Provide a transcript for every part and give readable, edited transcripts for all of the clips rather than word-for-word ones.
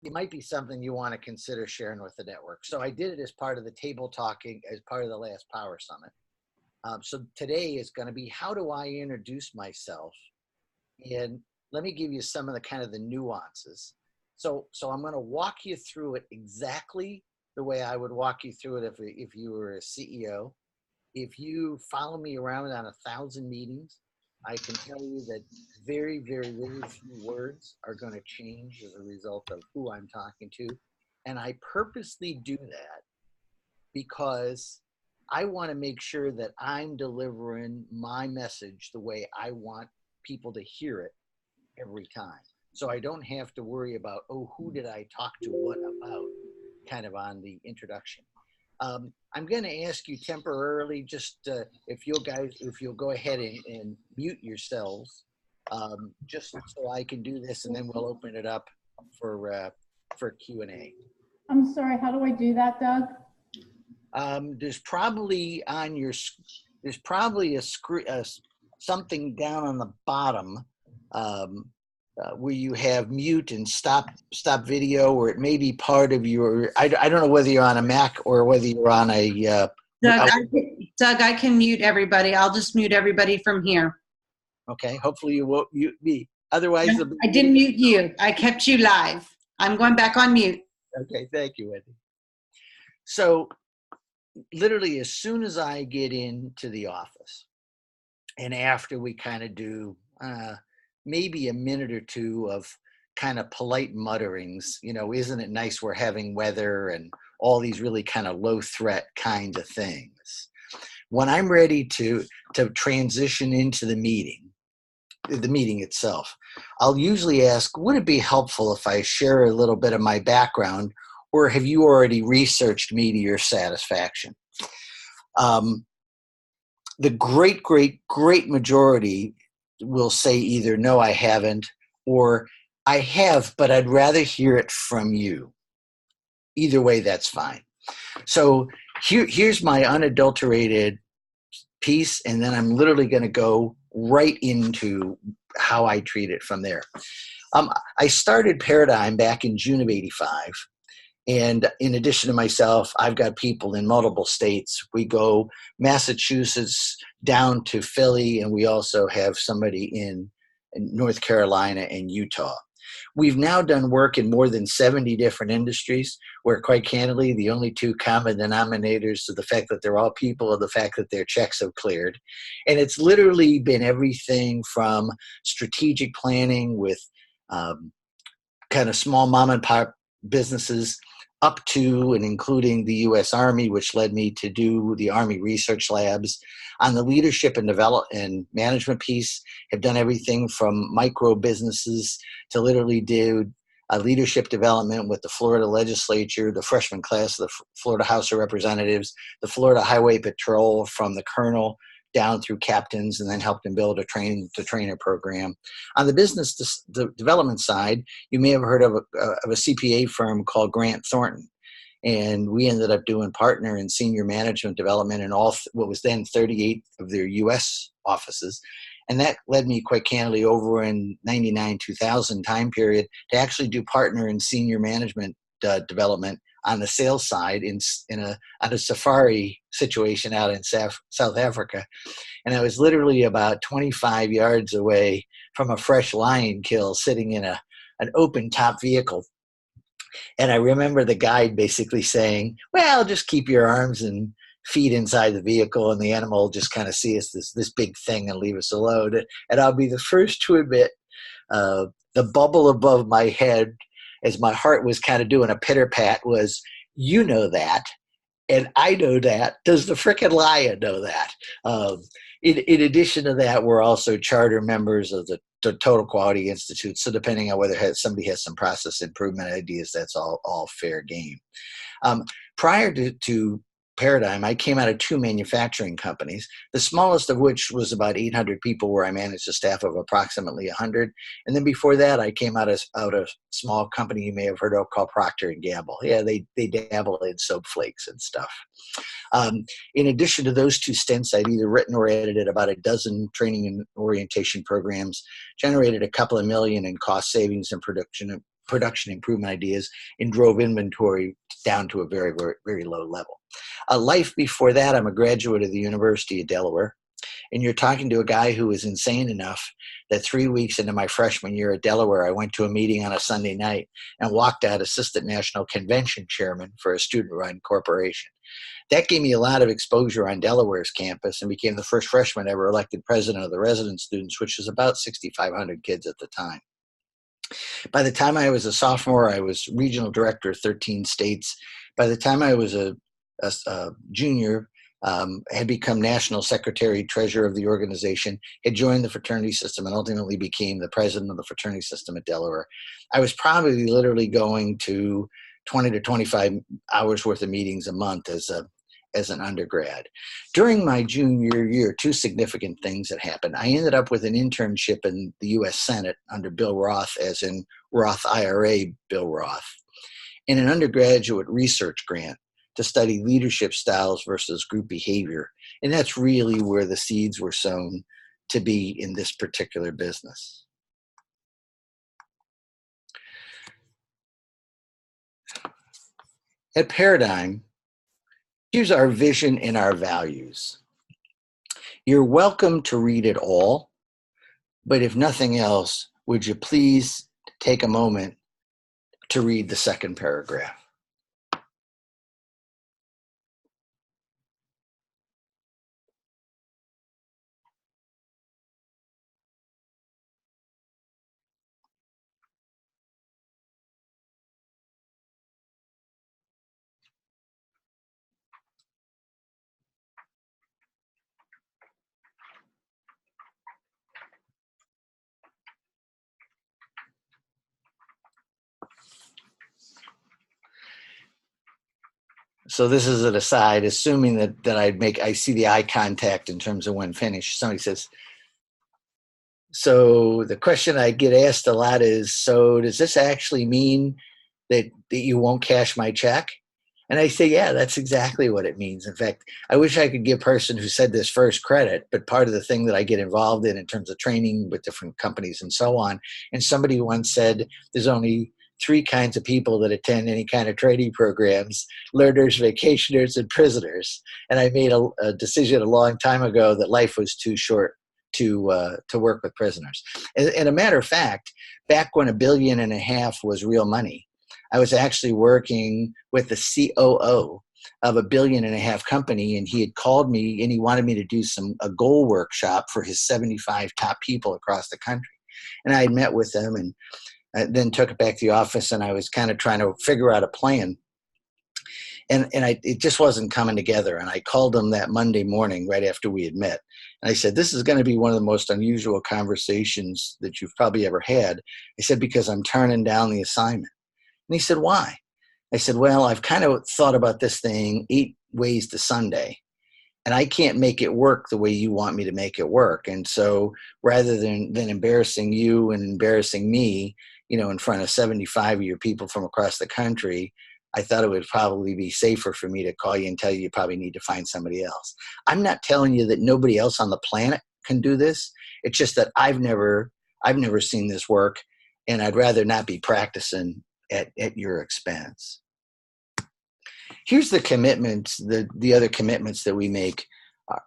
it might be something you want to consider sharing with the network. So I did it as part of the table talking, as part of the last Power Summit. So today is going to be, how do I introduce myself? And let me give you some of the kind of the nuances. So I'm going to walk you through it exactly the way I would walk you through it if you were a CEO. If you follow me around on 1,000 meetings, I can tell you that very, very, very few words are going to change as a result of who I'm talking to. And I purposely do that because I want to make sure that I'm delivering my message the way I want people to hear it every time. So I don't have to worry about, oh, who did I talk to what about, kind of on the introduction. I'm going to ask you temporarily, just if you'll go ahead and mute yourselves, just so I can do this, and then we'll open it up for Q&A. I'm sorry, how do I do that, Doug? There's probably something down on the bottom where you have mute and stop video, or it may be part of your, I don't know whether you're on a Mac or whether you're on a Doug, I can mute everybody. I'll just mute everybody from here. Okay, hopefully you won't mute me. Otherwise, no, I didn't mute you. I kept you live. I'm going back on mute. Okay, thank you, Wendy. So literally, as soon as I get into the office, and after we kind of do maybe a minute or two of kind of polite mutterings, isn't it nice we're having weather and all these really kind of low threat kinds of things. When I'm ready to transition into the meeting itself, I'll usually ask, would it be helpful if I share a little bit of my background, or have you already researched me to your satisfaction? The great majority will say either, no, I haven't, or I have, but I'd rather hear it from you. Either way, that's fine. So here's my unadulterated piece, and then I'm literally going to go right into how I treat it from there. I started Paradigm back in June of '85. And in addition to myself, I've got people in multiple states. We go Massachusetts down to Philly, and we also have somebody in North Carolina and Utah. We've now done work in more than 70 different industries, where quite candidly, the only two common denominators are the fact that they're all people and the fact that their checks have cleared. And it's literally been everything from strategic planning with kind of small mom and pop businesses up to and including the U.S. Army, which led me to do the Army Research Labs. On the leadership and development and management piece, have done everything from micro businesses to literally do leadership development with the Florida legislature, the freshman class of the Florida House of Representatives, the Florida Highway Patrol, from the colonel down through captains, and then helped them build a trainer program. On the business development side, you may have heard of a CPA firm called Grant Thornton. And we ended up doing partner and senior management development in all what was then 38 of their U.S. offices. And that led me, quite candidly, over in 99, 2000 time period to actually do partner and senior management development on the sales side on a safari situation out in South Africa. And I was literally about 25 yards away from a fresh lion kill, sitting in an open top vehicle. And I remember the guide basically saying, well, just keep your arms and feet inside the vehicle, and the animal will just kind of see us this big thing and leave us alone. And I'll be the first to admit, the bubble above my head, as my heart was kind of doing a pitter-pat, was, you know that, and I know that. Does the frickin' lion know that? In addition to that, we're also charter members of the Total Quality Institute. So depending on whether somebody has some process improvement ideas, that's all fair game. Prior to Paradigm, I came out of two manufacturing companies, the smallest of which was about 800 people, where I managed a staff of approximately 100. And then before that, I came out of a small company you may have heard of called Procter & Gamble. Yeah, they dabble in soap flakes and stuff. In addition to those two stints, I'd either written or edited about a dozen training and orientation programs, generated a couple of million in cost savings and production improvement ideas and drove inventory down to a very, very, very low level. Life before that, I'm a graduate of the University of Delaware. And you're talking to a guy who was insane enough that 3 weeks into my freshman year at Delaware, I went to a meeting on a Sunday night and walked out assistant national convention chairman for a student-run corporation. That gave me a lot of exposure on Delaware's campus and became the first freshman ever elected president of the resident students, which was about 6,500 kids at the time. By the time I was a sophomore, I was regional director of 13 states. By the time I was a junior, had become national secretary treasurer of the organization, had joined the fraternity system, and ultimately became the president of the fraternity system at Delaware. I was probably literally going to 20 to 25 hours worth of meetings a month as an undergrad. During my junior year, two significant things had happened. I ended up with an internship in the U.S. Senate under Bill Roth, as in Roth IRA Bill Roth, and an undergraduate research grant to study leadership styles versus group behavior. And that's really where the seeds were sown to be in this particular business. At Paradigm, here's our vision and our values. You're welcome to read it all, but if nothing else, would you please take a moment to read the second paragraph? So this is an aside, assuming that I see the eye contact in terms of when finished. Somebody says, so the question I get asked a lot is, so does this actually mean that you won't cash my check? And I say, yeah, that's exactly what it means. In fact, I wish I could give the person who said this first credit, but part of the thing that I get involved in terms of training with different companies and so on, and somebody once said there's only 3 kinds of people that attend any kind of training programs: learners, vacationers, and prisoners. And I made a decision a long time ago that life was too short to work with prisoners. And a matter of fact, back when $1.5 billion was real money, I was actually working with the COO of $1.5 billion company, and he had called me and he wanted me to do a goal workshop for his 75 top people across the country. And I had met with them and then took it back to the office, and I was kind of trying to figure out a plan. And it just wasn't coming together. And I called him that Monday morning right after we had met. And I said, this is going to be one of the most unusual conversations that you've probably ever had. I said, because I'm turning down the assignment. And he said, why? I said, well, I've kind of thought about this thing 8 ways to Sunday, and I can't make it work the way you want me to make it work. And so rather than embarrassing you and embarrassing me, in front of 75 of your people from across the country, I thought it would probably be safer for me to call you and tell you probably need to find somebody else. I'm not telling you that nobody else on the planet can do this. It's just that I've never seen this work, and I'd rather not be practicing at your expense. Here's the commitments, the other commitments that we make.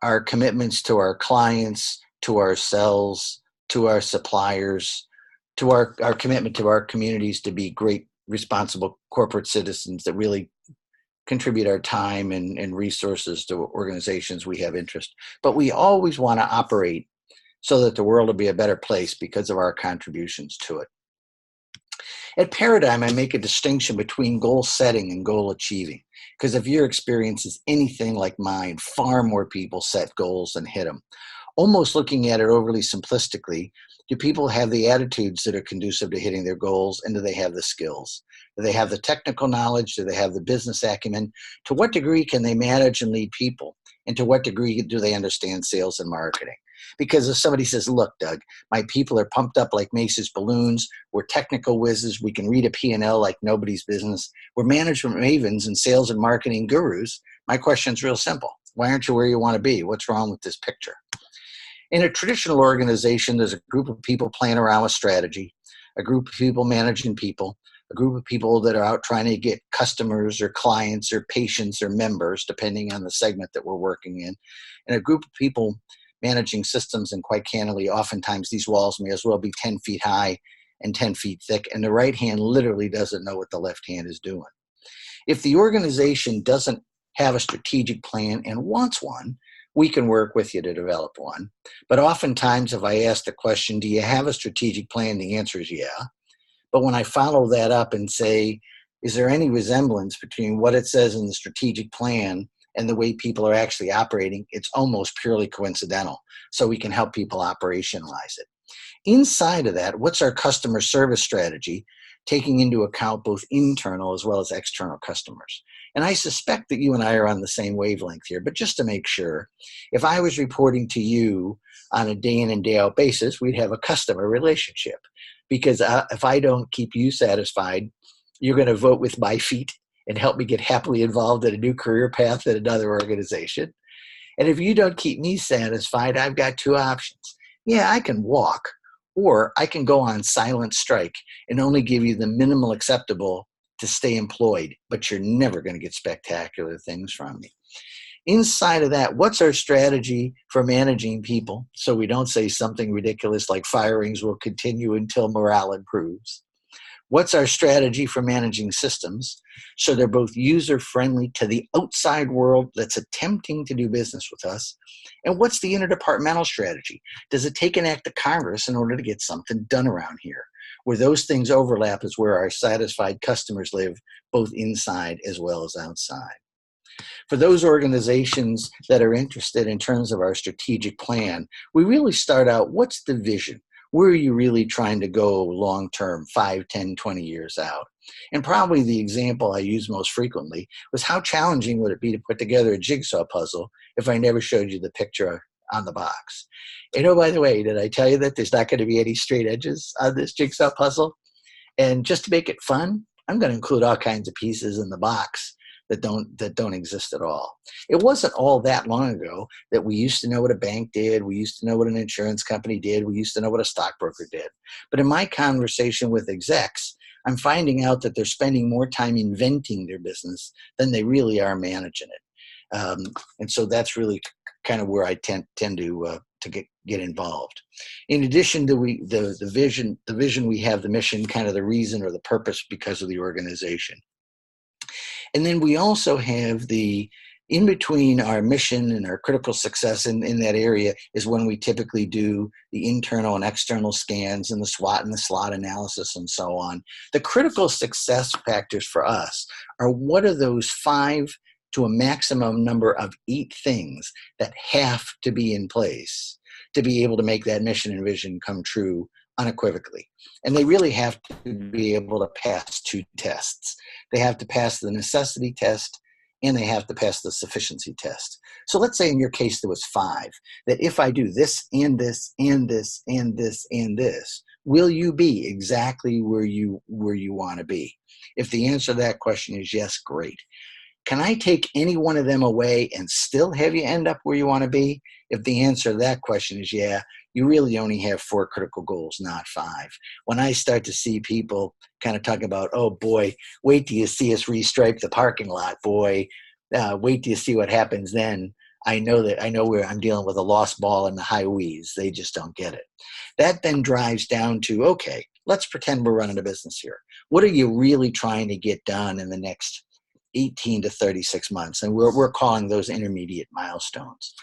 Our commitments to our clients, to ourselves, to our suppliers, to our commitment to our communities to be great, responsible corporate citizens that really contribute our time and resources to organizations we have interest. But we always want to operate so that the world will be a better place because of our contributions to it. At Paradigm, I make a distinction between goal setting and goal achieving, because if your experience is anything like mine, far more people set goals than hit them. Almost looking at it overly simplistically, do people have the attitudes that are conducive to hitting their goals, and do they have the skills? Do they have the technical knowledge? Do they have the business acumen? To what degree can they manage and lead people? And to what degree do they understand sales and marketing? Because if somebody says, look, Doug, my people are pumped up like Mace's balloons, we're technical whizzes, we can read a P&L like nobody's business, we're management mavens and sales and marketing gurus, my question's real simple. Why aren't you where you want to be? What's wrong with this picture? In a traditional organization, there's a group of people playing around with strategy, a group of people managing people, a group of people that are out trying to get customers or clients or patients or members, depending on the segment that we're working in, and a group of people managing systems. And quite candidly, oftentimes these walls may as well be 10 feet high and 10 feet thick, and the right hand literally doesn't know what the left hand is doing. If the organization doesn't have a strategic plan and wants one, we can work with you to develop one. But oftentimes, if I ask the question, do you have a strategic plan? The answer is yeah. But when I follow that up and say, is there any resemblance between what it says in the strategic plan and the way people are actually operating? It's almost purely coincidental. So we can help people operationalize it. Inside of that, what's our customer service strategy, taking into account both internal as well as external customers? And I suspect that you and I are on the same wavelength here, but just to make sure, if I was reporting to you on a day in and day out basis, we'd have a customer relationship. Because if I don't keep you satisfied, you're going to vote with my feet and help me get happily involved in a new career path at another organization. And if you don't keep me satisfied, I've got two options. Yeah, I can walk, or I can go on silent strike and only give you the minimal acceptable to stay employed, but you're never going to get spectacular things from me. Inside of that, what's our strategy for managing people so we don't say something ridiculous like firings will continue until morale improves? What's our strategy for managing systems so they're both user-friendly to the outside world that's attempting to do business with us? And what's the interdepartmental strategy? Does it take an act of Congress in order to get something done around here? Where those things overlap is where our satisfied customers live, both inside as well as outside. For those organizations that are interested in terms of our strategic plan, we really start out, what's the vision? Where are you really trying to go long term, 5, 10, 20 years out? And probably the example I use most frequently was, how challenging would it be to put together a jigsaw puzzle if I never showed you the picture on the box? And oh, by the way, did I tell you that there's not going to be any straight edges on this jigsaw puzzle? And just to make it fun, I'm going to include all kinds of pieces in the box that don't exist at all. It wasn't all that long ago that we used to know what a bank did. We used to know what an insurance company did. We used to know what a stockbroker did. But in my conversation with execs, I'm finding out that they're spending more time inventing their business than they really are managing it. And so that's really kind of where I tend to get involved. In addition to the vision we have, the mission, kind of the reason or the purpose because of the organization. And then we also have in between our mission and our critical success in that area is when we typically do the internal and external scans and the SWOT and the SLOT analysis and so on. The critical success factors for us are, what are those 5 to a maximum number of 8 things that have to be in place to be able to make that mission and vision come true unequivocally. And they really have to be able to pass 2 tests. They have to pass the necessity test, and they have to pass the sufficiency test. So let's say in your case there was 5, that if I do this and this and this and this and this, will you be exactly where you want to be? If the answer to that question is yes, great. Can I take any one of them away and still have you end up where you want to be? If the answer to that question is yeah, you really only have 4 critical goals, not 5. When I start to see people kind of talk about, oh boy, wait till you see us restripe the parking lot, boy, wait till you see what happens then. I know where I'm dealing with a lost ball in the high wheeze. They just don't get it. That then drives down to, okay, let's pretend we're running a business here. What are you really trying to get done in the next 18 to 36 months? And we're calling those intermediate milestones.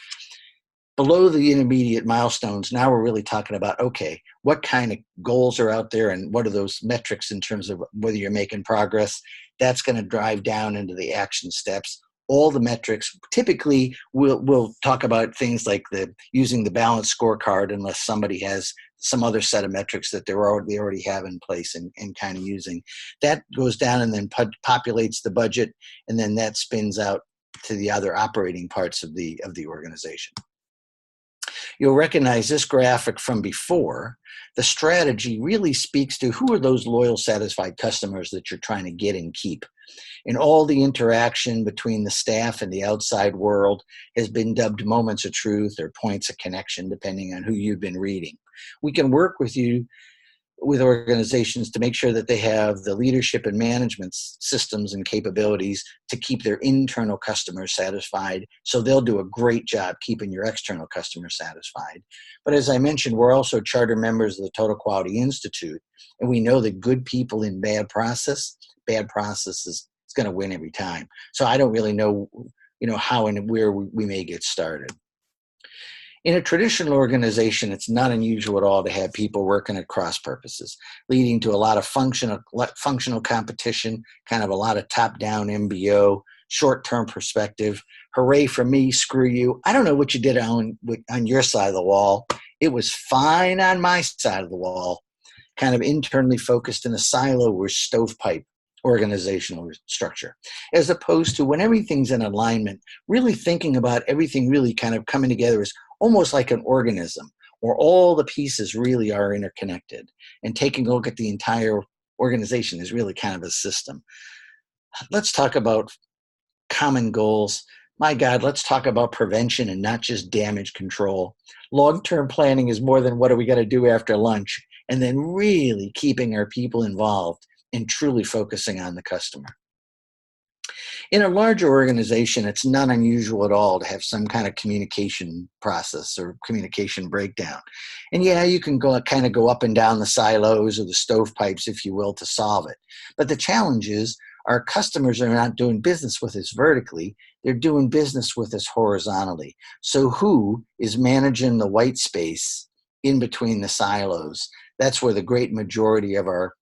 Below the intermediate milestones, now we're really talking about, okay, what kind of goals are out there and what are those metrics in terms of whether you're making progress? That's going to drive down into the action steps. All the metrics, typically we'll talk about things like using the balanced scorecard, unless somebody has some other set of metrics that they already have in place and kind of using. That goes down and then populates the budget, and then that spins out to the other operating parts of the organization. You'll recognize this graphic from before. The strategy really speaks to who are those loyal, satisfied customers that you're trying to get and keep. And all the interaction between the staff and the outside world has been dubbed moments of truth or points of connection, depending on who you've been reading. We can work with you with organizations to make sure that they have the leadership and management systems and capabilities to keep their internal customers satisfied. So they'll do a great job keeping your external customers satisfied. But as I mentioned, we're also charter members of the Total Quality Institute. And we know that good people in bad process is going to win every time. So I don't really know, how and where we may get started. In a traditional organization, it's not unusual at all to have people working at cross purposes, leading to a lot of functional competition, kind of a lot of top-down MBO, short-term perspective. Hooray for me, screw you. I don't know what you did on your side of the wall. It was fine on my side of the wall, kind of internally focused in a silo or stovepipe organizational structure, as opposed to when everything's in alignment, really thinking about everything really kind of coming together as almost like an organism where all the pieces really are interconnected, and taking a look at the entire organization is really kind of a system. Let's talk about common goals. My God, let's talk about prevention and not just damage control. Long-term planning is more than what are we going to do after lunch, and then really keeping our people involved and truly focusing on the customer. In a larger organization, it's not unusual at all to have some kind of communication process or communication breakdown. And yeah, you can go up and down the silos or the stovepipes, if you will, to solve it. But the challenge is our customers are not doing business with us vertically, they're doing business with us horizontally. So who is managing the white space in between the silos? That's where the great majority of our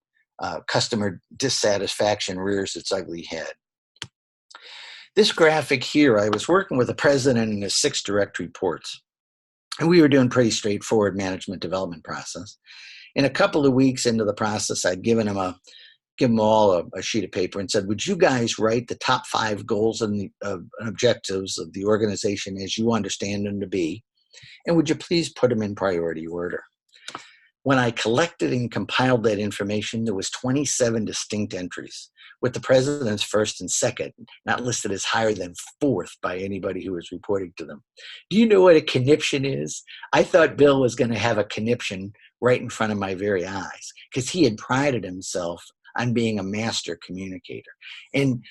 customer dissatisfaction rears its ugly head. This graphic here, I was working with a president and his 6 direct reports, and we were doing pretty straightforward management development process. In a couple of weeks into the process, I'd given them all a sheet of paper and said, would you guys write the top 5 goals and objectives of the organization as you understand them to be, and would you please put them in priority order? When I collected and compiled that information, there was 27 distinct entries, with the president's first and second not listed as higher than 4th by anybody who was reporting to them. Do you know what a conniption is? I thought Bill was going to have a conniption right in front of my very eyes, because he had prided himself on being a master communicator. And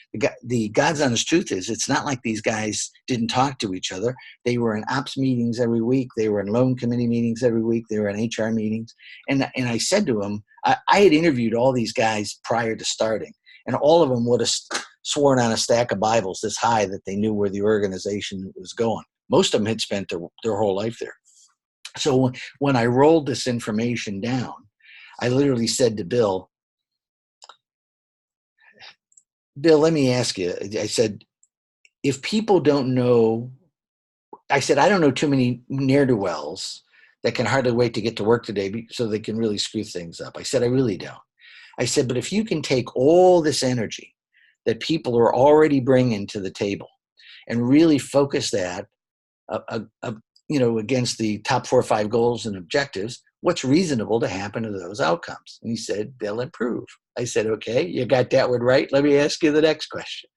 the God's honest truth is, it's not like these guys didn't talk to each other. They were in ops meetings every week. They were in loan committee meetings every week. They were in HR meetings. And I said to him, I had interviewed all these guys prior to starting, and all of them would have sworn on a stack of Bibles this high that they knew where the organization was going. Most of them had spent their whole life there. So when I rolled this information down, I literally said to Bill, let me ask you, I said, if people don't know, I said, I don't know too many ne'er-do-wells that can hardly wait to get to work today so they can really screw things up. I said, I really don't. I said, but if you can take all this energy that people are already bringing to the table and really focus that, against the top 4 or 5 goals and objectives, what's reasonable to happen to those outcomes? And he said, they'll improve. I said, okay, you got that one right. Let me ask you the next question.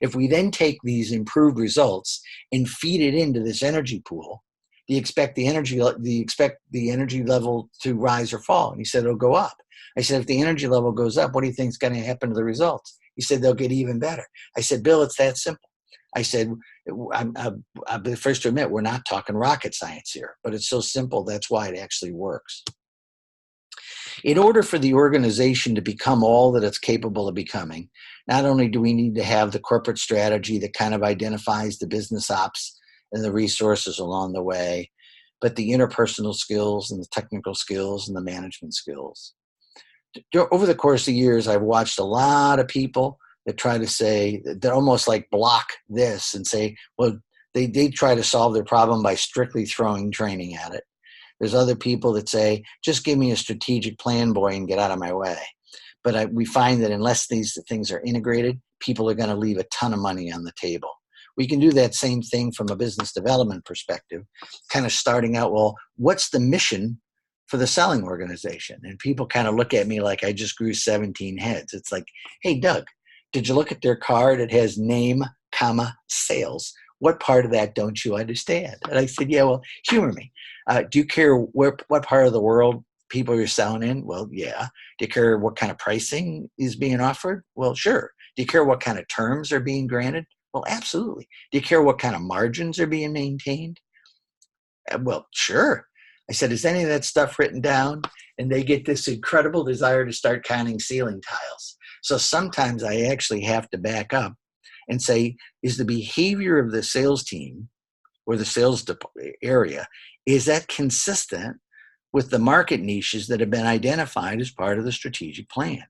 If we then take these improved results and feed it into this energy pool, do you expect the energy level to rise or fall? And he said, it'll go up. I said, if the energy level goes up, what do you think is going to happen to the results? He said, they'll get even better. I said, Bill, it's that simple. I said, I'm the first to admit we're not talking rocket science here, but it's so simple, that's why it actually works. In order for the organization to become all that it's capable of becoming, not only do we need to have the corporate strategy that kind of identifies the business ops and the resources along the way, but the interpersonal skills and the technical skills and the management skills. Over the course of years, I've watched a lot of people that try to say, that almost like block this and say, well, they try to solve their problem by strictly throwing training at it. There's other people that say, just give me a strategic plan, boy, and get out of my way. But we find that unless these things are integrated, people are going to leave a ton of money on the table. We can do that same thing from a business development perspective, kind of starting out, well, what's the mission for the selling organization? And people kind of look at me like I just grew 17 heads. It's like, hey, Doug, did you look at their card? It has name, comma, sales. What part of that don't you understand? And I said, yeah, well, humor me. Do you care what part of the world people you're selling in? Well, yeah. Do you care what kind of pricing is being offered? Well, sure. Do you care what kind of terms are being granted? Well, absolutely. Do you care what kind of margins are being maintained? Well, sure. I said, is any of that stuff written down? And they get this incredible desire to start counting ceiling tiles. So sometimes I actually have to back up and say, is the behavior of the sales team or the sales area, is that consistent with the market niches that have been identified as part of the strategic plan?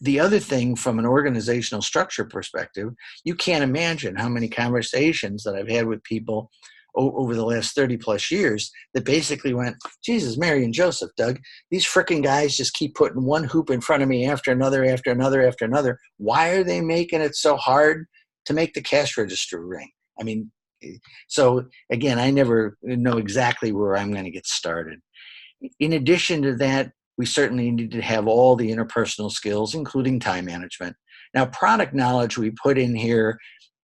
The other thing, from an organizational structure perspective, you can't imagine how many conversations that I've had with people over the last 30 plus years that basically went, Jesus, Mary and Joseph, Doug, these frickin' guys just keep putting one hoop in front of me after another, after another, after another. Why are they making it so hard to make the cash register ring? I mean, so again, I never know exactly where I'm going to get started. In addition to that, we certainly need to have all the interpersonal skills, including time management. Now, product knowledge we put in here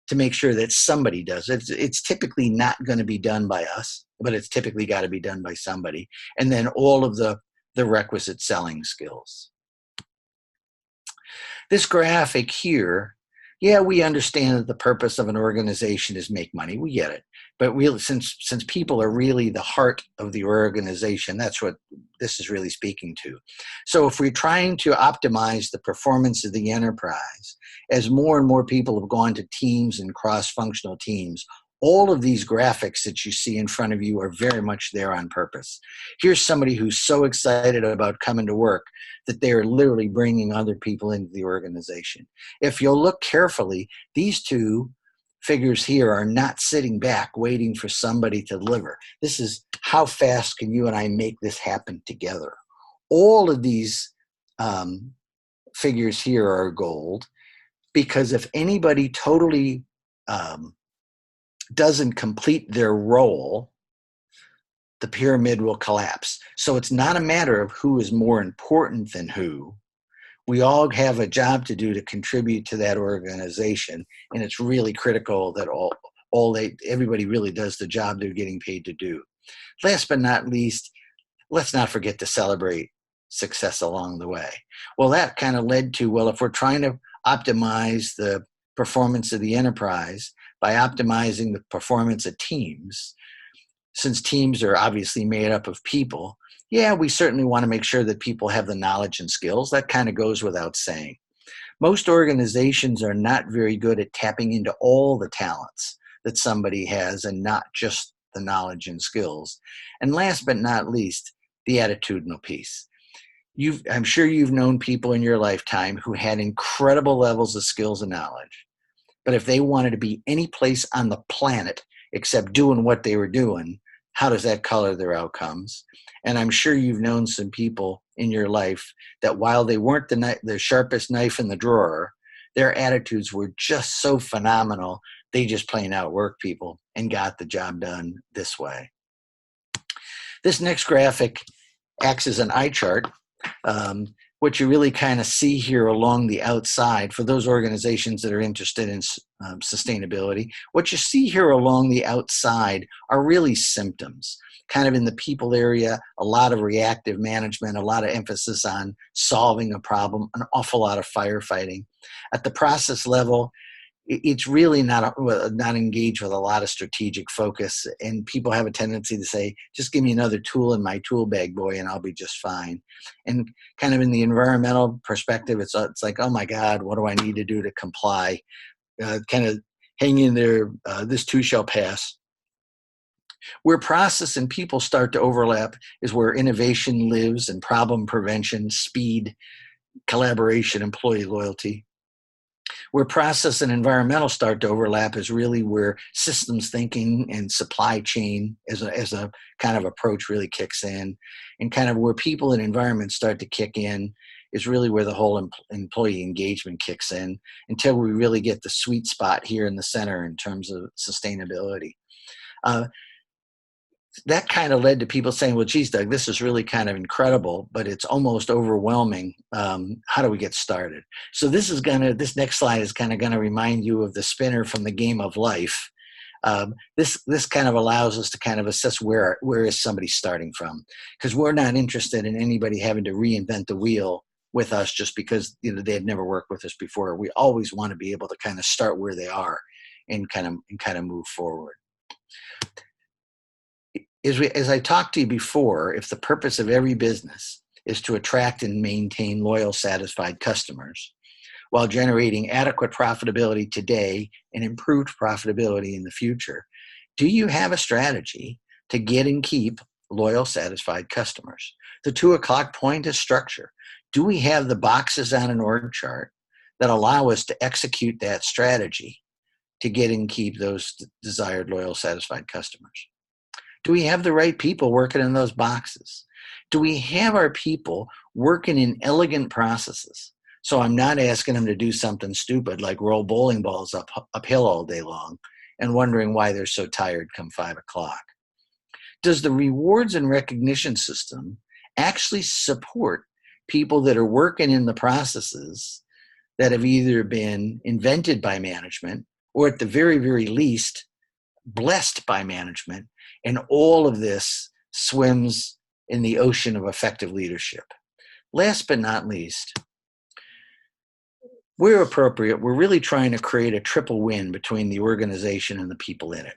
to make sure that somebody does it. It's typically not going to be done by us, but it's typically got to be done by somebody. And then all of the requisite selling skills. This graphic here, yeah, we understand that the purpose of an organization is make money. We get it. But really, since people are really the heart of the organization, that's what this is really speaking to. So if we're trying to optimize the performance of the enterprise, as more and more people have gone to teams and cross-functional teams, all of these graphics that you see in front of you are very much there on purpose. Here's somebody who's so excited about coming to work that they are literally bringing other people into the organization. If you'll look carefully, these two figures here are not sitting back waiting for somebody to deliver. This is how fast can you and I make this happen together. All of these figures here are gold, because if anybody totally doesn't complete their role, the pyramid will collapse. So it's not a matter of who is more important than who. We all have a job to do to contribute to that organization, and it's really critical that everybody really does the job they're getting paid to do. Last but not least, let's not forget to celebrate success along the way. Well, that kind of led to, well, if we're trying to optimize the performance of the enterprise by optimizing the performance of teams, since teams are obviously made up of people, yeah, we certainly want to make sure that people have the knowledge and skills. That kind of goes without saying. Most organizations are not very good at tapping into all the talents that somebody has and not just the knowledge and skills. And last but not least, the attitudinal piece. I'm sure you've known people in your lifetime who had incredible levels of skills and knowledge. But if they wanted to be any place on the planet except doing what they were doing, how does that color their outcomes? And I'm sure you've known some people in your life that while they weren't the sharpest knife in the drawer, their attitudes were just so phenomenal, they just plain outworked people and got the job done this way. This next graphic acts as an eye chart. What you really kind of see here along the outside, for those organizations that are interested in sustainability, what you see here along the outside are really symptoms. Kind of in the people area, a lot of reactive management, a lot of emphasis on solving a problem, an awful lot of firefighting. At the process level, it's really not engaged with a lot of strategic focus, and people have a tendency to say, just give me another tool in my tool bag, boy, and I'll be just fine. And kind of in the environmental perspective, it's like, oh my God, what do I need to do to comply? Kind of hang in there, this too shall pass. Where process and people start to overlap is where innovation lives, and problem prevention, speed, collaboration, employee loyalty. Where process and environmental start to overlap is really where systems thinking and supply chain as a kind of approach really kicks in. And kind of where people and environment start to kick in is really where the whole employee engagement kicks in, until we really get the sweet spot here in the center in terms of sustainability. That kind of led to people saying, well, geez, Doug, this is really kind of incredible, but it's almost overwhelming. How do we get started? So this next slide is kind of going to remind you of the spinner from the game of life. This kind of allows us to kind of assess where is somebody starting from, because we're not interested in anybody having to reinvent the wheel with us just because they had never worked with us before. We always want to be able to kind of start where they are and kind of move forward. As I talked to you before, if the purpose of every business is to attract and maintain loyal, satisfied customers while generating adequate profitability today and improved profitability in the future, do you have a strategy to get and keep loyal, satisfied customers? The 2 o'clock point is structure. Do we have the boxes on an org chart that allow us to execute that strategy to get and keep those desired, loyal, satisfied customers? Do we have the right people working in those boxes? Do we have our people working in elegant processes? So I'm not asking them to do something stupid like roll bowling balls uphill all day long and wondering why they're so tired come 5 o'clock. Does the rewards and recognition system actually support people that are working in the processes that have either been invented by management or at the very, very least blessed by management? And all of this swims in the ocean of effective leadership. Last but not least, where appropriate, we're really trying to create a triple win between the organization and the people in it.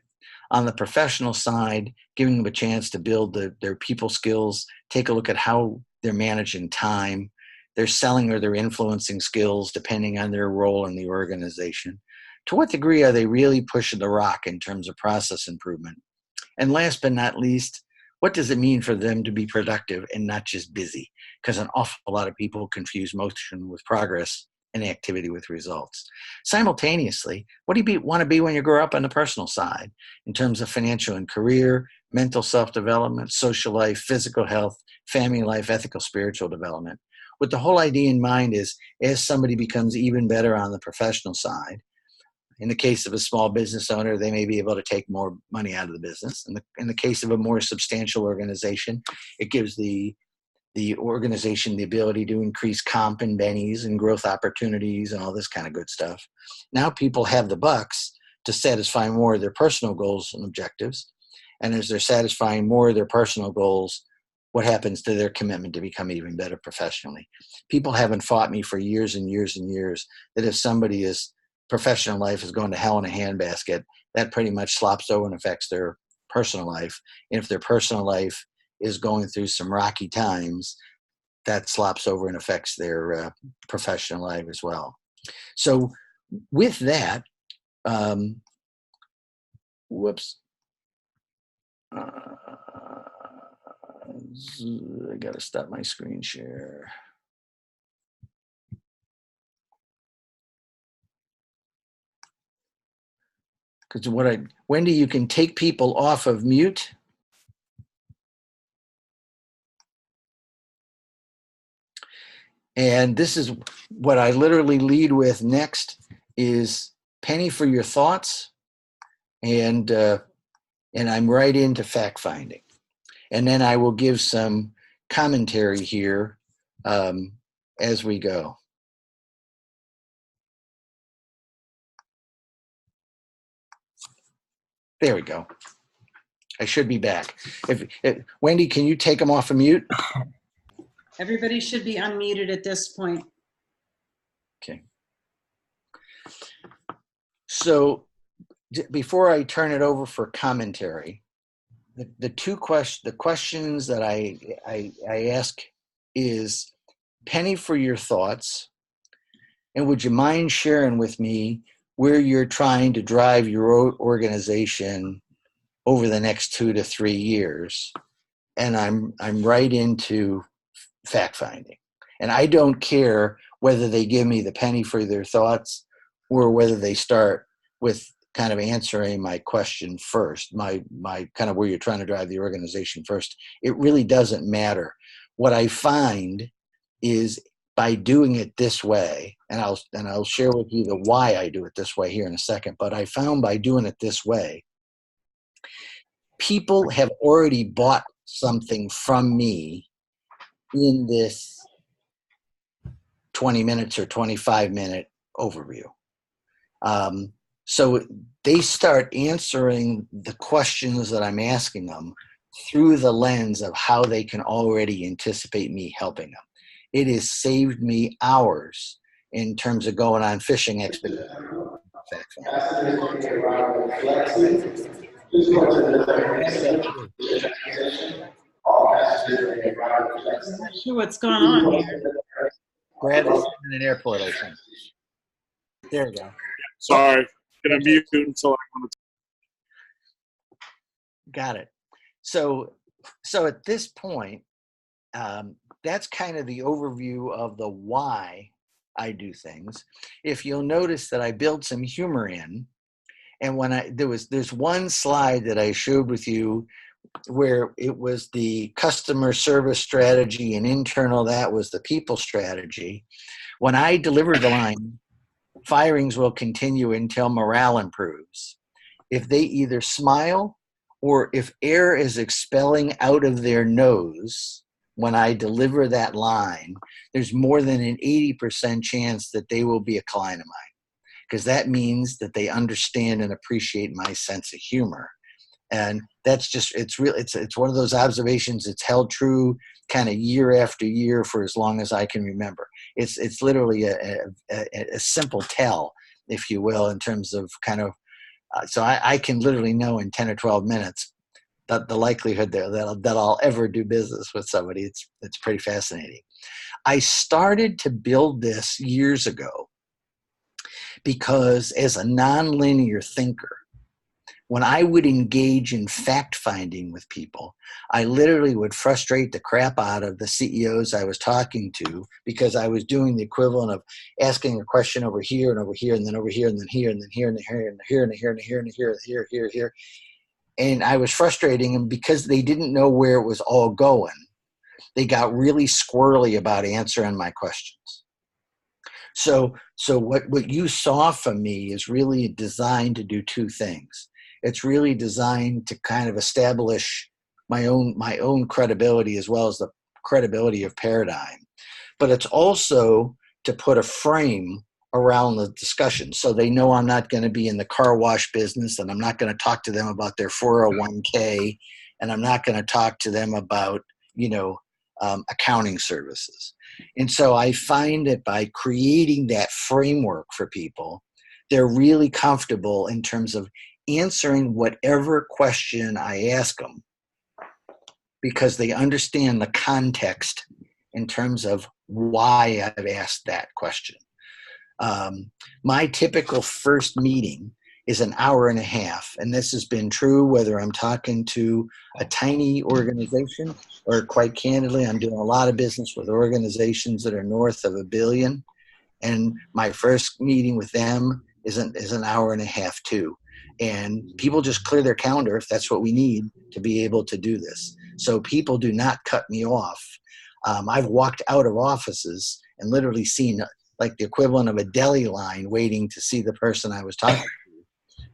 On the professional side, giving them a chance to build their people skills, take a look at how they're managing time, their selling or their influencing skills, depending on their role in the organization. To what degree are they really pushing the rock in terms of process improvement? And last but not least, what does it mean for them to be productive and not just busy? Because an awful lot of people confuse motion with progress and activity with results. Simultaneously, what do you want to be when you grow up on the personal side in terms of financial and career, mental self-development, social life, physical health, family life, ethical, spiritual development? What the whole idea in mind is, as somebody becomes even better on the professional side, in the case of a small business owner, they may be able to take more money out of the business. In the case of a more substantial organization, it gives the organization the ability to increase comp and bennies and growth opportunities and all this kind of good stuff. Now people have the bucks to satisfy more of their personal goals and objectives. And as they're satisfying more of their personal goals, what happens to their commitment to become even better professionally? People haven't fought me for years and years and years that if somebody's professional life is going to hell in a handbasket, that pretty much slops over and affects their personal life. And if their personal life is going through some rocky times, that slops over and affects their professional life as well. So with that, I got to stop my screen share. Because Wendy, you can take people off of mute. And this is what I literally lead with next is penny for your thoughts. And I'm right into fact finding. And then I will give some commentary here as we go. There we go. I should be back. Wendy, can you take them off of mute? Everybody should be unmuted at this point. Okay. So before I turn it over for commentary, the questions that I ask is, penny for your thoughts, and would you mind sharing with me where you're trying to drive your organization over the next 2 to 3 years? And I'm right into fact finding. And I don't care whether they give me the penny for their thoughts or whether they start with kind of answering my question first, my kind of where you're trying to drive the organization first. It really doesn't matter. What I find is by doing it this way, and I'll share with you the why I do it this way here in a second, but I found by doing it this way, people have already bought something from me in this 20 minutes or 25-minute overview. So they start answering the questions that I'm asking them through the lens of how they can already anticipate me helping them. It has saved me hours in terms of going on fishing expeditions. Not sure what's going on here. Brad is in an airport, I think. There you go. Sorry, gonna mute until I want to. Got it. So at this point, that's kind of the overview of the why I do things. If you'll notice that I build some humor in, and when there's one slide that I showed with you where it was the customer service strategy and internal, that was the people strategy. When I deliver the line, firings will continue until morale improves. If they either smile or if air is expelling out of their nose when I deliver that line, there's more than an 80% chance that they will be a client of mine, because that means that they understand and appreciate my sense of humor. And that's just, it's one of those observations. It's held true kind of year after year for as long as I can remember. It's literally a simple tell, if you will, in terms of kind of, so I can literally know in 10 or 12 minutes that the likelihood there that I'll ever do business with somebody. It's pretty fascinating. I started to build this years ago because as a nonlinear thinker, when I would engage in fact-finding with people, I literally would frustrate the crap out of the CEOs I was talking to, because I was doing the equivalent of asking a question over here and over here and then over here and then here and then here and then here and here and here and here and here and here. And I was frustrating them because they didn't know where it was all going. They got really squirrely about answering my questions. So what you saw from me is really designed to do two things. It's really designed to kind of establish my own credibility as well as the credibility of Paradigm. But it's also to put a frame around the discussion so they know I'm not going to be in the car wash business, and I'm not going to talk to them about their 401k, and I'm not going to talk to them about, accounting services. And so I find that by creating that framework for people, they're really comfortable in terms of answering whatever question I ask them, because they understand the context in terms of why I've asked that question. My typical first meeting is an hour and a half, and this has been true whether I'm talking to a tiny organization or, quite candidly, I'm doing a lot of business with organizations that are north of $1 billion, and my first meeting with them is an hour and a half too. And people just clear their calendar if that's what we need to be able to do this. So people do not cut me off. I've walked out of offices and literally seen like the equivalent of a deli line waiting to see the person I was talking to.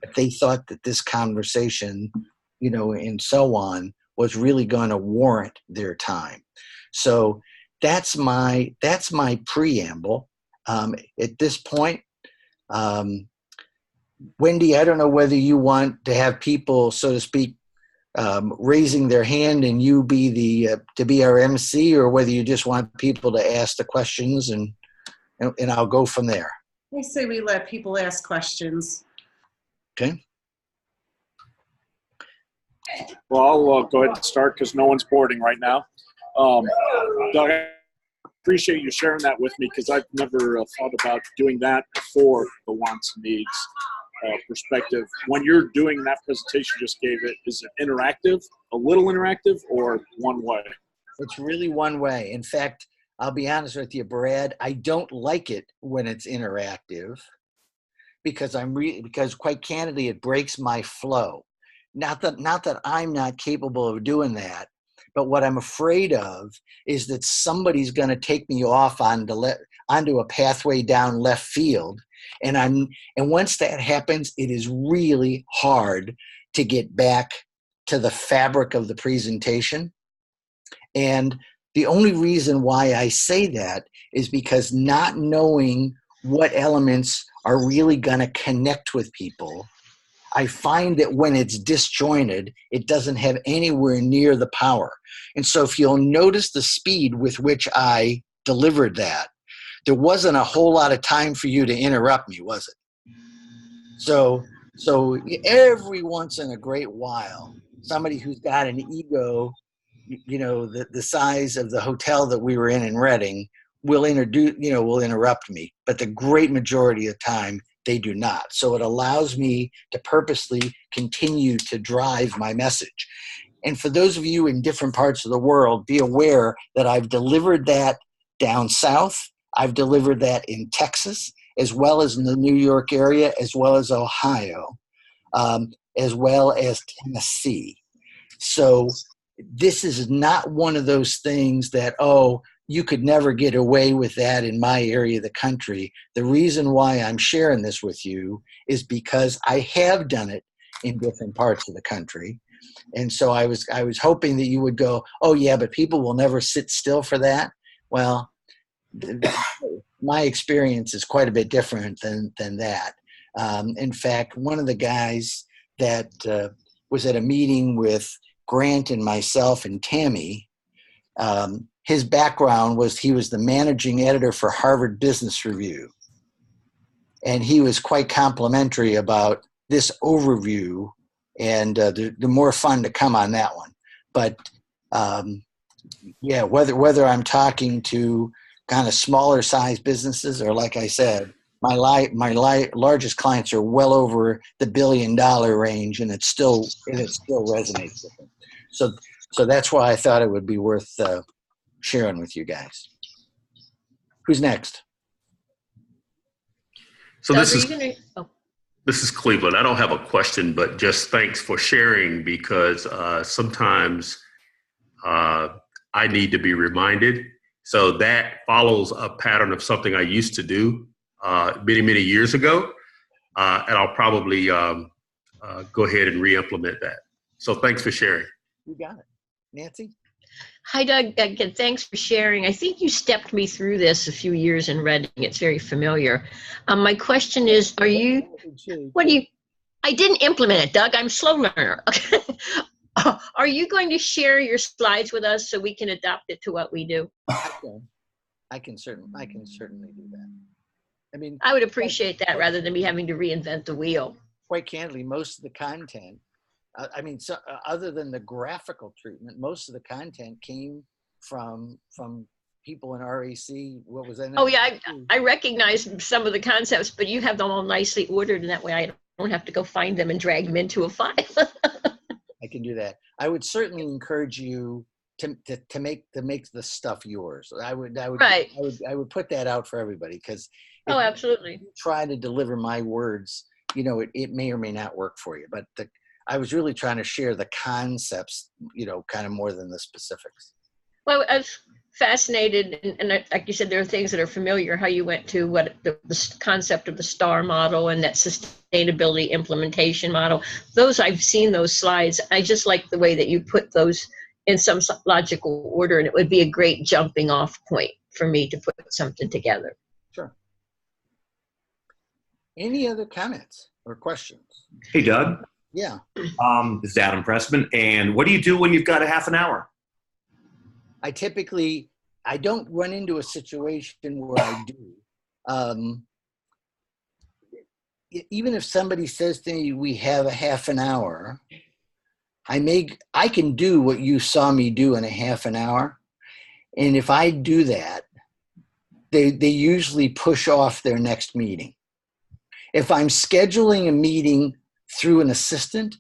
If they thought that this conversation, and so on, was really going to warrant their time. So that's my preamble. At this point, Wendy, I don't know whether you want to have people, so to speak, raising their hand and you be to be our MC, or whether you just want people to ask the questions and I'll go from there. I say we let people ask questions. Okay. Well, I'll go ahead and start because no one's boarding right now. Doug, I appreciate you sharing that with me because I've never thought about doing that before the wants and needs perspective. When you're doing that presentation you just gave it, is it interactive, a little interactive, or one way? It's really one way. In fact, I'll be honest with you, Brad, I don't like it when it's interactive because because quite candidly, it breaks my flow. Not that I'm not capable of doing that, but what I'm afraid of is that somebody's going to take me off onto a pathway down left field. And once that happens, it is really hard to get back to the fabric of the presentation. And the only reason why I say that is because not knowing what elements are really going to connect with people. I find that when it's disjointed, it doesn't have anywhere near the power. And so if you'll notice the speed with which I delivered that, there wasn't a whole lot of time for you to interrupt me, was it? So every once in a great while, somebody who's got an ego, the size of the hotel that we were in Reading, will interrupt me. But the great majority of the time, they do not. So it allows me to purposely continue to drive my message. And for those of you in different parts of the world, be aware that I've delivered that down south. I've delivered that in Texas, as well as in the New York area, as well as Ohio, as well as Tennessee. So this is not one of those things that, you could never get away with that in my area of the country. The reason why I'm sharing this with you is because I have done it in different parts of the country. And so I was hoping that you would go, oh yeah, but people will never sit still for that. Well, my experience is quite a bit different than that. In fact, one of the guys that was at a meeting with Grant and myself and Tammy, his background was he was the managing editor for Harvard Business Review. And he was quite complimentary about this overview, and the more fun to come on that one. But whether I'm talking to kind of smaller size businesses, or like I said, my largest clients are well over the $1 billion range, and it still resonates with them. So that's why I thought it would be worth sharing with you guys. Who's next? So Doug, this is Cleveland. I don't have a question, but just thanks for sharing, because sometimes I need to be reminded. So that follows a pattern of something I used to do many, many years ago. And I'll probably go ahead and re-implement that. So thanks for sharing. You got it. Nancy? Hi, Doug. Again, thanks for sharing. I think you stepped me through this a few years in Reading. It's very familiar. My question is, I didn't implement it, Doug. I'm a slow learner. Okay. Are you going to share your slides with us so we can adopt it to what we do? I can certainly do that. I mean, I would appreciate that rather than me having to reinvent the wheel. Quite candidly, most of the content, other than the graphical treatment, most of the content came from people in RAC. What was that? Oh yeah, I recognize some of the concepts, but you have them all nicely ordered, and that way I don't have to go find them and drag them into a file. I can do that. I would certainly encourage you to make the stuff yours. I would put that out for everybody, because absolutely. You try to deliver my words, it may or may not work for you. But I was really trying to share the concepts, kind of more than the specifics. Well, I was fascinated, and like you said, there are things that are familiar, how you went to what the concept of the STAR model and that sustainability implementation model. Those, I've seen those slides. I just like the way that you put those in some logical order, and it would be a great jumping off point for me to put something together. Sure. Any other comments or questions? Hey, Doug. Yeah. This is Adam Pressman. And what do you do when you've got a half an hour? I don't run into a situation where I do. Even if somebody says to me, we have a half an hour, I can do what you saw me do in a half an hour. And if I do that, they usually push off their next meeting. If I'm scheduling a meeting through an assistant,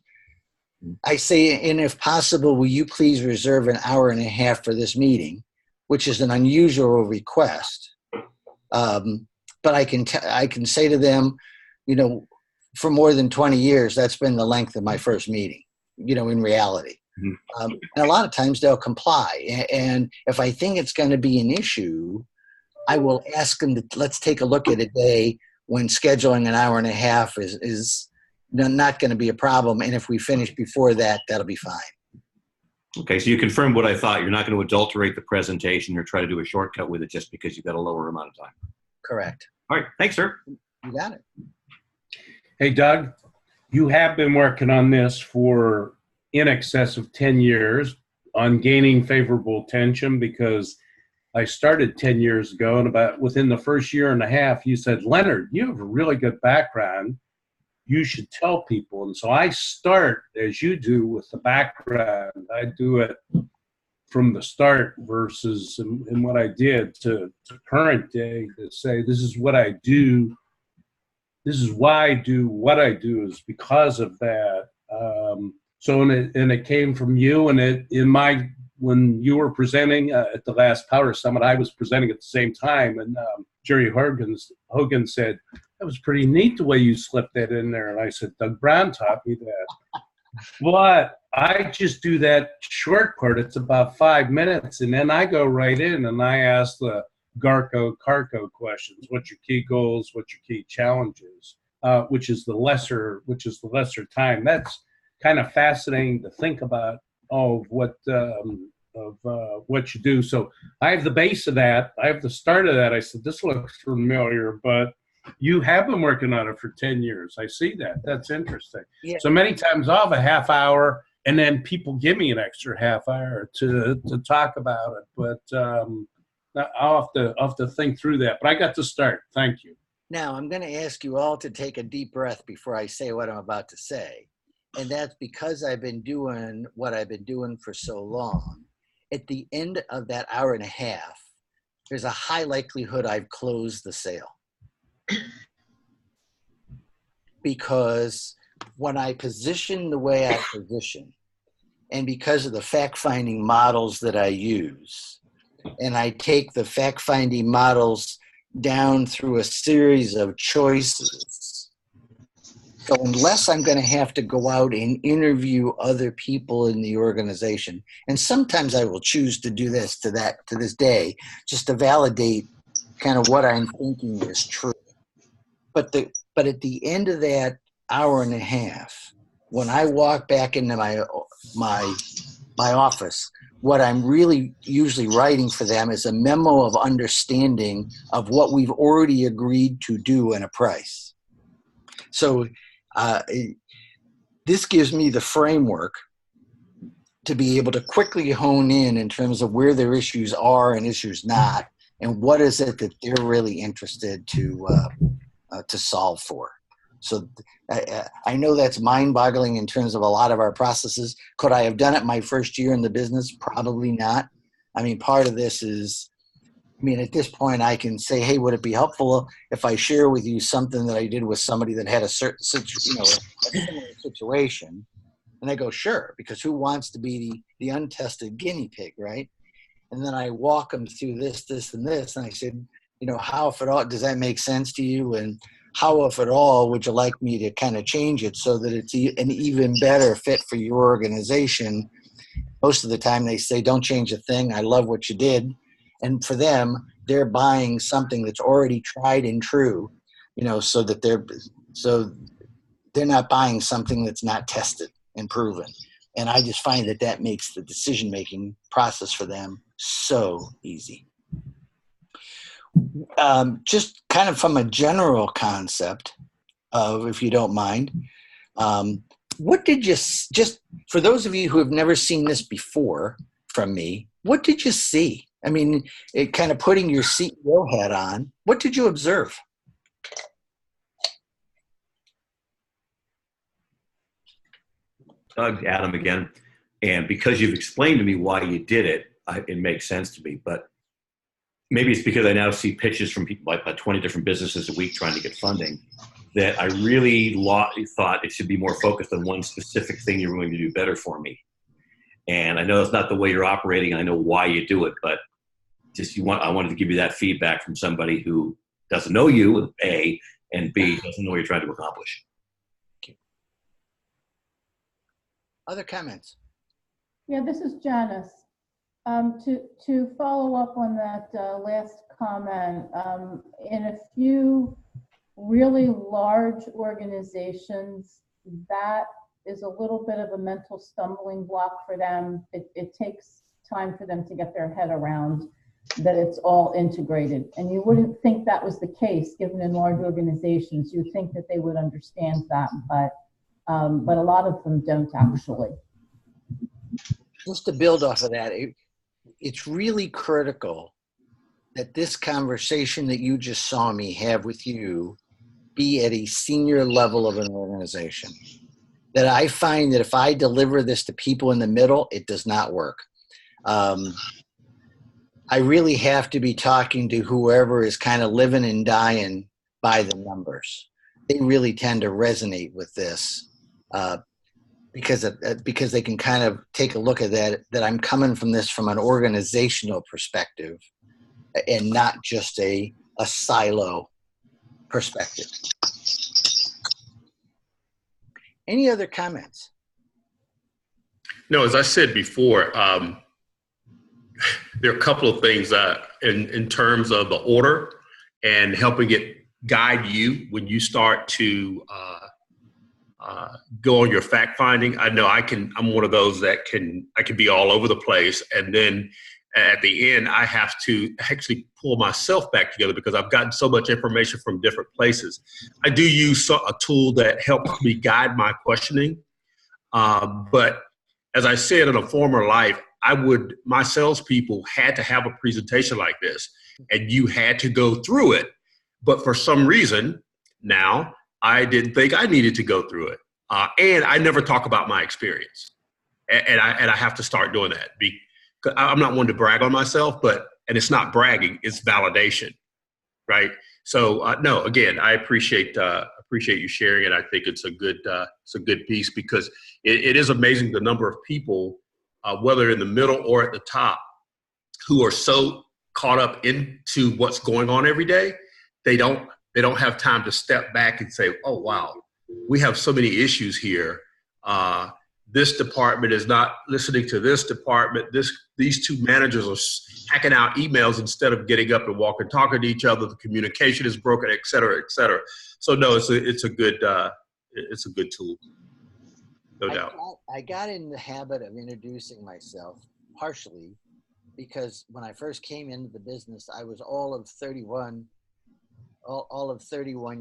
I say, and if possible, will you please reserve an hour and a half for this meeting, which is an unusual request. But I can say to them, for more than 20 years, that's been the length of my first meeting, in reality. Mm-hmm. And a lot of times they'll comply. And if I think it's going to be an issue, I will ask them to, let's take a look at a day when scheduling an hour and a half is not going to be a problem. And if we finish before that, that'll be fine. Okay, so you confirmed what I thought. You're not going to adulterate the presentation or try to do a shortcut with it just because you've got a lower amount of time. Correct. All right. Thanks, sir. You got it. Hey, Doug, you have been working on this for in excess of 10 years on gaining favorable attention, because I started 10 years ago, and about within the first year and a half, you said, Leonard, you have a really good background. You should tell people. And so I start, as you do, with the background. I do it from the start versus in what I did to current day, to say, this is what I do. This is why I do what I do, is because of that. And it came from you, and when you were presenting at the last Power Summit, I was presenting at the same time, and Jerry Hogan said, that was pretty neat the way you slipped that in there. And I said, Doug Brown taught me that. But I just do that short part. It's about 5 minutes, and then I go right in and I ask the Garco-Carco questions. What's your key goals? What's your key challenges? Which is the lesser time. That's kind of fascinating to think about. What you do. So I have the base of that. I have the start of that. I said, this looks familiar, but you have been working on it for 10 years. I see that. That's interesting. Yeah. So many times I'll have a half hour, and then people give me an extra half hour to talk about it. But I'll have to think through that. But I got to start. Thank you. Now, I'm going to ask you all to take a deep breath before I say what I'm about to say. And that's because I've been doing what I've been doing for so long. At the end of that hour and a half, there's a high likelihood I've closed the sale. Because when I position the way I position, and because of the fact-finding models that I use, and I take the fact-finding models down through a series of choices. So unless I'm going to have to go out and interview other people in the organization, and sometimes I will choose to do this to this day, just to validate kind of what I'm thinking is true. But at the end of that hour and a half, when I walk back into my office, what I'm really usually writing for them is a memo of understanding of what we've already agreed to do and a price. So this gives me the framework to be able to quickly hone in terms of where their issues are and issues not, and what is it that they're really interested to solve for. So I know that's mind-boggling in terms of a lot of our processes. Could I have done it my first year in the business? Probably not. I mean, part of this is, at this point I can say, hey, would it be helpful if I share with you something that I did with somebody that had a certain a similar situation? And I go, sure, because who wants to be the untested guinea pig, right? And then I walk them through this, and this, and I said, how, if at all, does that make sense to you? And how, if at all, would you like me to kind of change it so that it's an even better fit for your organization? Most of the time they say, don't change a thing. I love what you did. And for them, they're buying something that's already tried and true, so that they're not buying something that's not tested and proven. And I just find that makes the decision-making process for them so easy. Just kind of from a general concept of, if you don't mind, what did you, just for those of you who have never seen this before from me, what did you see? It kind of putting your CEO hat on, what did you observe? Doug, Adam again. And because you've explained to me why you did it, it makes sense to me. But maybe it's because I now see pitches from people like 20 different businesses a week trying to get funding, that I really thought it should be more focused on one specific thing you're going to do better for me. And I know that's not the way you're operating. I know why you do it, but I wanted to give you that feedback from somebody who doesn't know you, A, and B, doesn't know what you're trying to accomplish. Other comments? Yeah, this is Janice. To follow up on that last comment, in a few really large organizations, that is a little bit of a mental stumbling block for them. It takes time for them to get their head around. that it's all integrated. And you wouldn't think that was the case, given in large organizations. You'd think that they would understand that, but a lot of them don't actually. Just to build off of that, it's really critical that this conversation that you just saw me have with you be at a senior level of an organization. That I find that if I deliver this to people in the middle, it does not work. I really have to be talking to whoever is kind of living and dying by the numbers. They really tend to resonate with this because they can kind of take a look at that I'm coming from this from an organizational perspective and not just a silo perspective. Any other comments? No, as I said before, there are a couple of things in terms of the order and helping it guide you when you start to go on your fact finding. I know I'm one of those that I can be all over the place, and then at the end I have to actually pull myself back together because I've gotten so much information from different places. I do use a tool that helps me guide my questioning, but as I said in a former life, my salespeople had to have a presentation like this, and you had to go through it. But for some reason, now I didn't think I needed to go through it, and I never talk about my experience, and I have to start doing that. Because I'm not one to brag on myself, and it's not bragging; it's validation, right? So no, again, I appreciate you sharing it. I think it's a good piece because it is amazing the number of people, whether in the middle or at the top, who are so caught up into what's going on every day, they don't have time to step back and say, oh, wow, we have so many issues here. This department is not listening to this department. These two managers are hacking out emails instead of getting up and walking, talking to each other. The communication is broken, et cetera, et cetera. So no, it's a good tool, no doubt. I got in the habit of introducing myself partially because when I first came into the business, I was all of 31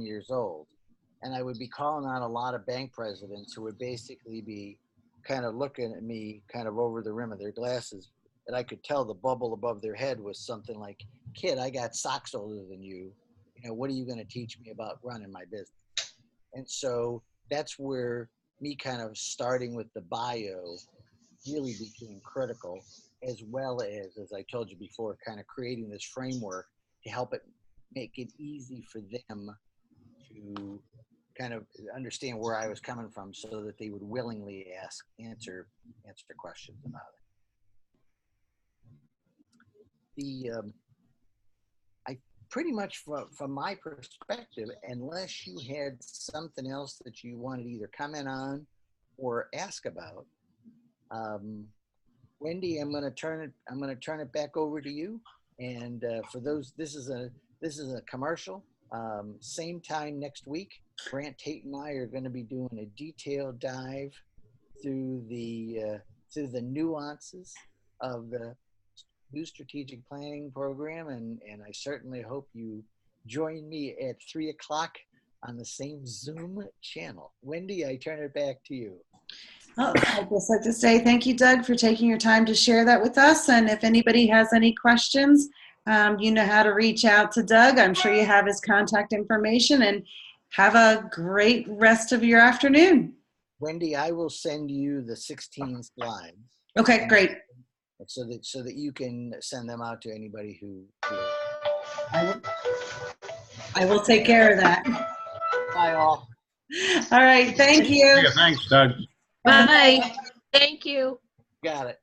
years old. And I would be calling on a lot of bank presidents who would basically be kind of looking at me kind of over the rim of their glasses. And I could tell the bubble above their head was something like, kid, I got socks older than you. What are you going to teach me about running my business? And so that's where me kind of starting with the bio really became critical, as well as I told you before, kind of creating this framework to help it make it easy for them to kind of understand where I was coming from so that they would willingly answer questions about it. I pretty much from my perspective, unless you had something else that you wanted to either comment on or ask about, Wendy, I'm going to turn it back over to you. And for those, this is a commercial. Same time next week, Grant Tate and I are going to be doing a detailed dive through the nuances of the new strategic planning program, and I certainly hope you join me at 3:00 on the same Zoom channel. Wendy, I turn it back to you. Oh, I'd just like to say thank you, Doug, for taking your time to share that with us. And if anybody has any questions, you know how to reach out to Doug. I'm sure you have his contact information, and have a great rest of your afternoon. Wendy, I will send you the 16 slides. Okay, great. So that you can send them out to anybody who I will take care of that. Bye all. All right, thank you. Yeah, thanks, Doug. Bye. Thank you. Got it.